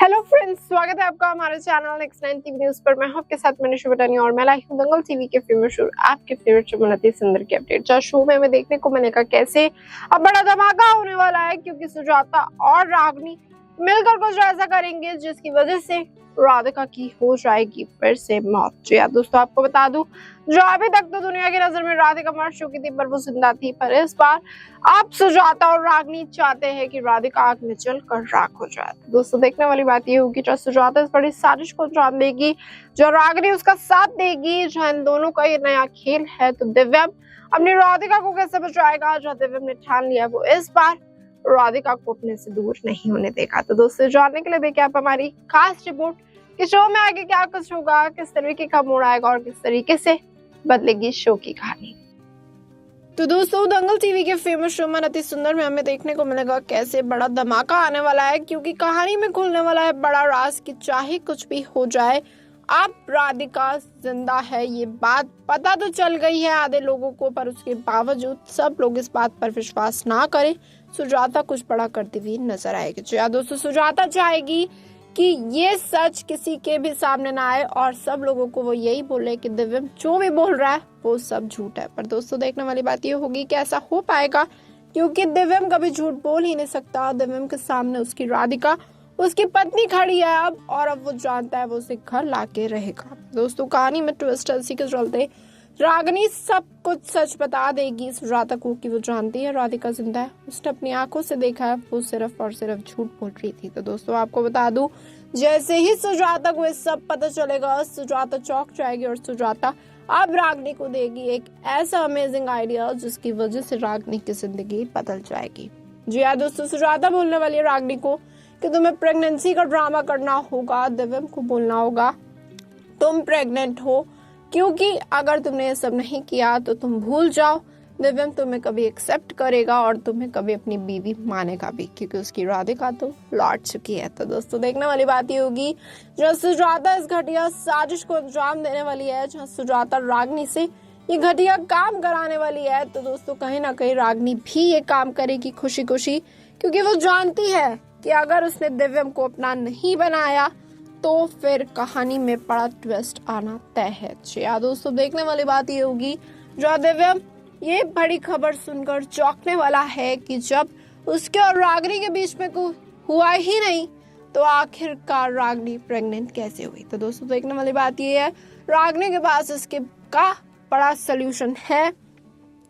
Hello friends, स्वागत है आपका हमारे चैनल नेक्स्ट 9 टीवी न्यूज पर। मैं हूं आपके साथ मनीषा बटानी और मैं लाई हूं दंगल टीवी के फेमस शो आपके फेवरेट शो लती सुंदर की अपडेट। जो शो में हमें देखने को मिलेगा कैसे अब बड़ा धमाका होने वाला है, क्योंकि सुजाता और रागनी मिलकर कुछ ऐसा करेंगे जिसकी वजह से राधिका की हो जाएगी फिर से मौत। जी हाँ दोस्तों, आपको बता दूं, जो अभी तक तो दुनिया की नजर में राधिका मर चुकी थी पर वो जिंदा थी, पर इस बार अब सुजाता और रागनी चाहते हैं कि राधिका आग में जलकर राख हो जाए। दोस्तों, देखने वाली बात ये होगी, जो सुजाता इस बड़ी साजिश को अंजाम देगी, जो रागनी उसका साथ देगी, जो इन दोनों का ये नया खेल है, तो दिव्यम अपनी राधिका को कैसे बचाएगा। जो दिव्यम ने ठान लिया वो इस बार राधिका को अपने से दूर नहीं होने देगा। तो दोस्तों, जानने के लिए देखिए आप हमारी खास रिपोर्ट कि शो में आगे क्या कुछ होगा, किस तरीके का मोड़ आएगा और किस तरीके से बदलेगी शो की कहानी। तो दोस्तों, दंगल टीवी के फेमस शो मन अति सुंदर में हमें देखने को मिलेगा कैसे बड़ा धमाका आने वाला है, क्योंकि कहानी में खुलने वाला है बड़ा राज कि चाहे कुछ भी हो जाए, अब राधिका जिंदा है। ये बात पता तो चल गई है आधे लोगों को, पर उसके बावजूद सब लोग इस बात पर विश्वास ना करें। सुजाता कुछ बड़ा करती हुई नजर आएगी। जी दोस्तों, सुजाता चाहेगी कि ये सच किसी के भी सामने ना आए और सब लोगों को वो यही बोले कि दिव्यम जो भी बोल रहा है वो सब झूठ है। पर दोस्तों, देखने वाली बात ये होगी कि ऐसा हो पाएगा, क्योंकि दिव्यम कभी झूठ बोल ही नहीं सकता। दिव्यम के सामने उसकी राधिका, उसकी पत्नी खड़ी है अब, और अब वो जानता है वो उसे घर लाके रहेगा। दोस्तों, कहानी में ट्विस्ट इसी के चलते रागनी सब कुछ सच बता देगी सुजाता को कि वो जानती है राधिका जिंदा है, उसने अपनी आंखों से देखा है, वो सिर्फ और सिर्फ झूठ बोल रही थी। तो दोस्तों, आपको बता दूं, जैसे ही सुजाता को ये सब पता चलेगा, सुजाता चौंक जाएगी और सुजाता अब रागनी को देगी एक ऐसा अमेजिंग आइडिया जिसकी वजह से रागनी की जिंदगी बदल जाएगी। जी हाँ दोस्तों, सुजाता बोलने वाली है रागनी को कि तुम्हें प्रेगनेंसी का ड्रामा करना होगा। दिव्यम को बोलना होगा तुम प्रेग्नेंट हो, क्योंकि अगर तुमने ये सब नहीं किया तो तुम भूल जाओ, दिव्यम तुम्हें कभी एक्सेप्ट करेगा और तुम्हें कभी अपनी बीवी मानेगा भी, क्योंकि उसकी राधिका तो लौट चुकी है। तो दोस्तों, देखने वाली बात ये होगी, जो सुजाता इस घटिया साजिश को अंजाम देने वाली है, जहाँ सुजाता रागनी से ये घटिया काम कराने वाली है। तो दोस्तों, कहीं ना कहीं रागनी भी ये काम करेगी खुशी खुशी, क्योंकि वो जानती है कि अगर उसने दिव्यम को अपना नहीं बनाया तो फिर कहानी में बड़ा ट्विस्ट आना तय है। जी हाँ दोस्तों, देखने वाली बात ये होगी, जो दिव्यम ये बड़ी खबर सुनकर चौंकने वाला है कि जब उसके और रागनी के बीच में कोई हुआ ही नहीं तो आखिरकार रागनी प्रेग्नेंट कैसे हुई। तो दोस्तों, देखने वाली बात ये है, रागनी के पास इसके का बड़ा सोल्यूशन है।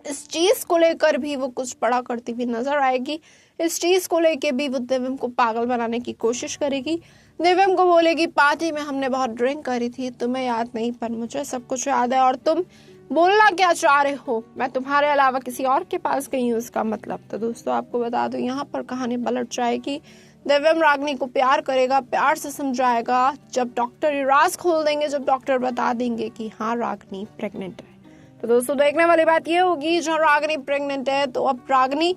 इस चीज को लेकर भी वो कुछ बड़ा करती हुई नजर आएगी। इस चीज को लेकर भी वो दिव्यम को पागल बनाने की कोशिश करेगी। दिव्यम को बोलेगी पार्टी में हमने बहुत ड्रिंक करी थी, तुम्हें याद नहीं पर मुझे सब कुछ याद है, और तुम बोलना क्या चाह रहे हो, मैं तुम्हारे अलावा किसी और के पास गई हूँ, इसका मतलब। तो दोस्तों, आपको बता दो, यहाँ पर कहानी पलट जाएगी। दिव्यम रागनी को प्यार करेगा, प्यार से समझाएगा। जब डॉक्टर ये राज खोल देंगे, जब डॉक्टर बता देंगे कि हाँ रागनी प्रेग्नेंट है, तो दोस्तों देखने वाली बात ये होगी, जहाँ रागनी प्रेग्नेंट है तो अब रागनी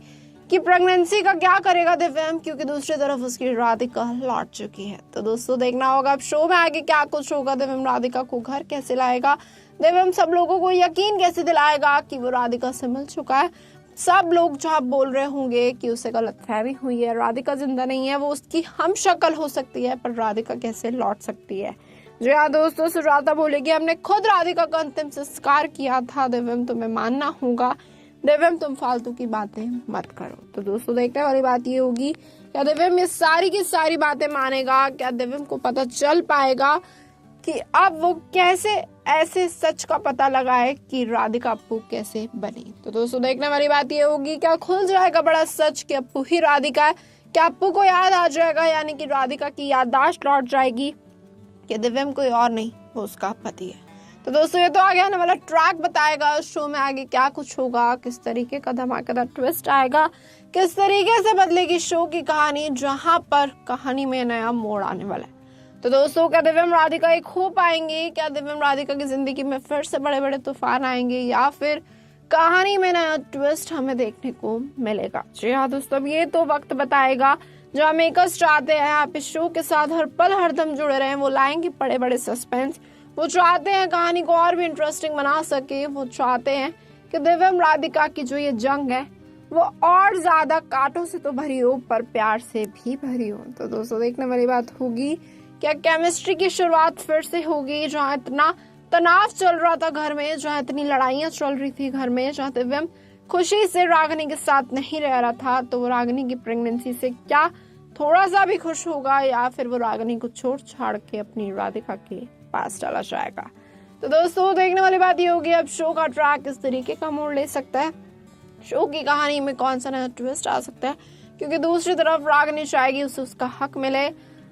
की प्रेगनेंसी का क्या करेगा दिव्यम, क्योंकि दूसरी तरफ उसकी राधिका लौट चुकी है। तो दोस्तों, देखना होगा अब शो में आगे क्या कुछ होगा। दिव्यम राधिका को घर कैसे लाएगा, दिव्यम सब लोगों को यकीन कैसे दिलाएगा कि वो राधिका से मिल चुका है। सब लोग जहाँ बोल रहे होंगे कि उसे गलतफहमी हुई है, राधिका जिंदा नहीं है, वो उसकी हम शक्ल हो सकती है, पर राधिका कैसे लौट सकती है। जी हाँ दोस्तों, सुजाता बोलेगी हमने खुद राधिका का अंतिम संस्कार किया था, दिव्यम तुम्हें मानना होगा, दिव्यम तुम फालतू की बातें मत करो। तो दोस्तों, देखने वाली बात ये होगी, क्या दिव्यम ये सारी की सारी बातें मानेगा, क्या दिव्यम को पता चल पाएगा कि अब वो कैसे ऐसे सच का पता लगाए कि राधिका अप्पू कैसे बनी। तो दोस्तों, देखने वाली बात ये होगी, क्या खुल जाएगा बड़ा सच कि अप्पू ही राधिका है, क्या अप्पू को याद आ जाएगा, यानी कि राधिका की याददाश्त लौट जाएगी कि दिव्यम कोई और नहीं वो उसका पति है। तो दोस्तों, ये तो आगे आने वाला ट्रैक बताएगा शो में आगे क्या कुछ होगा, किस तरीके का धमाकेदार ट्विस्ट आएगा, किस तरीके से बदलेगी शो की कहानी, जहां पर कहानी में नया मोड़ आने वाला है। तो दोस्तों, क्या दिव्यम राधिका एक हो पाएंगे, क्या दिव्यम राधिका की जिंदगी में फिर से बड़े बड़े तूफान आएंगे, या फिर कहानी में नया ट्विस्ट हमें देखने को मिलेगा। जी हाँ दोस्तों, अब ये तो वक्त बताएगा। जो मेकर्स चाहते हैं आप इस शो के साथ हर पल हरदम जुड़े रहें, वो लाएंगे बड़े बड़े सस्पेंस, वो चाहते हैं कहानी को और भी इंटरेस्टिंग बना सके, वो चाहते हैं कि दिव्यम राधिका की जो ये जंग है वो और ज्यादा कांटों से तो भरी हो पर प्यार से भी भरी हो। तो दोस्तों देखने वाली बात होगी, क्या केमिस्ट्री की शुरुआत फिर से होगी? जहाँ इतना तनाव चल रहा था घर में, जहाँ इतनी लड़ाइयां चल रही थी घर में, जहाँ दिव्यम खुशी से रागिनी के साथ नहीं रह रहा था, तो वो रागिनी की प्रेगनेंसी से क्या थोड़ा सा भी खुश होगा, या फिर वो रागिनी को छोड़ छाड़ के अपनी राधिका के पास चला जाएगा? तो दोस्तों देखने वाली बात ये होगी, अब शो का ट्रैक किस तरीके का मोड़ ले सकता है, शो की कहानी में कौन सा नया ट्विस्ट आ सकता है। क्योंकि दूसरी तरफ रागिनी चाहेगी उसे उसका हक मिले,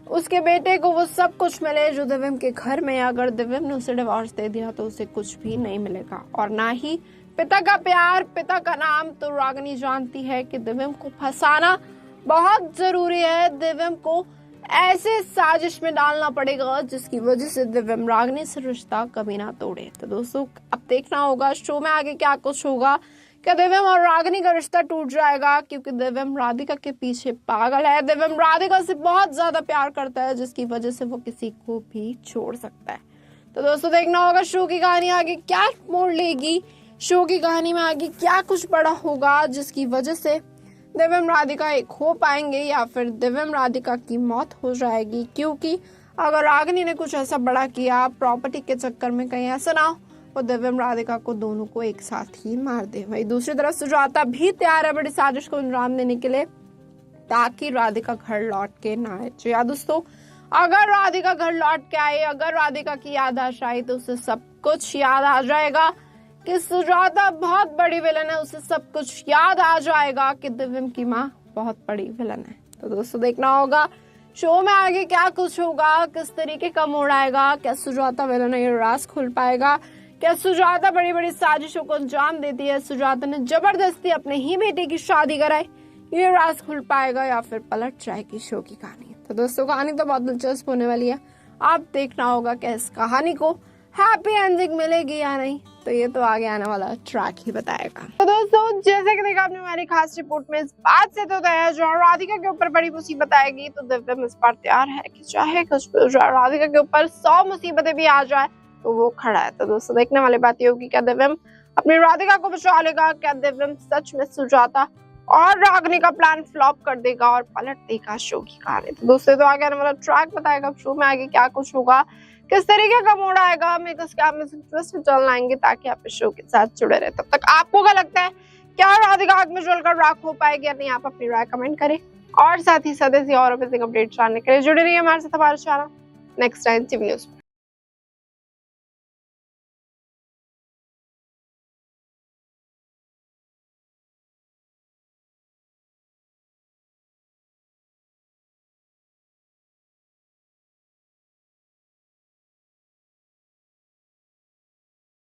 उसके बेटे को वो सब कुछ मिले जो दिव्यम के घर में। अगर दिव्यम ने उसे डिवोर्स दे दिया तो उसे कुछ भी नहीं मिलेगा, और ना ही पिता का प्यार, पिता का नाम। तो रागिनी जानती है कि दिव्यम को फंसाना बहुत जरूरी है, दिव्यम को ऐसे साजिश में डालना पड़ेगा जिसकी वजह से दिव्यम रागिनी से रिश्ता कभी ना तोड़े। तो दोस्तों अब देखना होगा शो में आगे क्या कुछ होगा। क्या दिव्यम और रागिनी का रिश्ता टूट जाएगा? क्योंकि दिव्यम राधिका के पीछे पागल है, दिव्यम राधिका से बहुत ज्यादा प्यार करता है, जिसकी वजह से वो किसी को भी छोड़ सकता है। तो दोस्तों देखना होगा शो की कहानी आगे क्या मोड़ लेगी, शो की कहानी में आगे क्या कुछ बड़ा होगा जिसकी वजह से दिव्यम राधिका एक हो पाएंगे, या फिर दिव्यम राधिका की मौत हो जाएगी। क्योंकि अगर रागिनी ने कुछ ऐसा बड़ा किया प्रॉपर्टी के चक्कर में, कहीं ऐसा ना हो और दिव्यम राधिका को दोनों को एक साथ ही मार दे। वही दूसरी तरफ सुजाता भी तैयार है बड़ी साजिश को अंजाम देने के लिए, ताकि राधिका घर लौट के ना आए। तो यार दोस्तों, अगर राधिका घर लौट के आए, अगर राधिका की याददाश्त आई, तो उसे सब कुछ याद आ जाएगा कि सुजाता बहुत बड़ी विलन है, उसे सब कुछ याद आ जाएगा कि दिव्यम की माँ बहुत बड़ी विलन है। तो दोस्तों देखना होगा शो में आगे क्या कुछ होगा, किस तरीके का मोड़ आएगा, क्या सुजाता विलन है ये राज खुल पाएगा, क्या सुजाता बड़ी बड़ी साजिशों को अंजाम देती है, सुजाता ने जबरदस्ती अपने ही बेटे की शादी कराई, ये राज खुल पाएगा, या फिर पलट जाएगी शो की कहानी। तो दोस्तों कहानी तो बहुत दिलचस्प होने वाली है, आप देखना होगा कि इस कहानी को हैप्पी एंडिंग मिलेगी या नहीं, तो ये तो आगे आने वाला ट्रैक ही बताएगा। तो दोस्तों जैसे कि देखा आपने हमारी खास रिपोर्ट में, इस बात से तो तय है जो राधिका के ऊपर बड़ी मुसीबत आएगी, तो दिव्यम इस बार तैयार है कि चाहे कुछ भी हो जाए, राधिका के ऊपर 100 मुसीबतें भी आ जाए तो वो खड़ा है। तो दोस्तों देखने वाली बात ये होगी, क्या दिव्यम अपनी राधिका को बचा लेगा, क्या दिव्यम सच में सुजाता और रागिनी का प्लान फ्लॉप कर देगा और पलट देगा शो की कहानी। तो दोस्तों तो आगे आने वाला ट्रैक बताएगा शो में आगे क्या कुछ होगा, किस तरीके का मोड़ आएगा, मेकर्स क्या ट्विस्ट चल लाएंगे, ताकि आप इस शो के साथ जुड़े रहे। तब तक आपको क्या लगता है, क्या राधिका आग में जलकर राख हो पाएगी या नहीं, आप अपनी राय कमेंट करें, और साथ ही साथ ऐसी और अमेजिंग अपडेट जानने के लिए जुड़े रहिए हमारे साथ, हमारे channel next time TV news.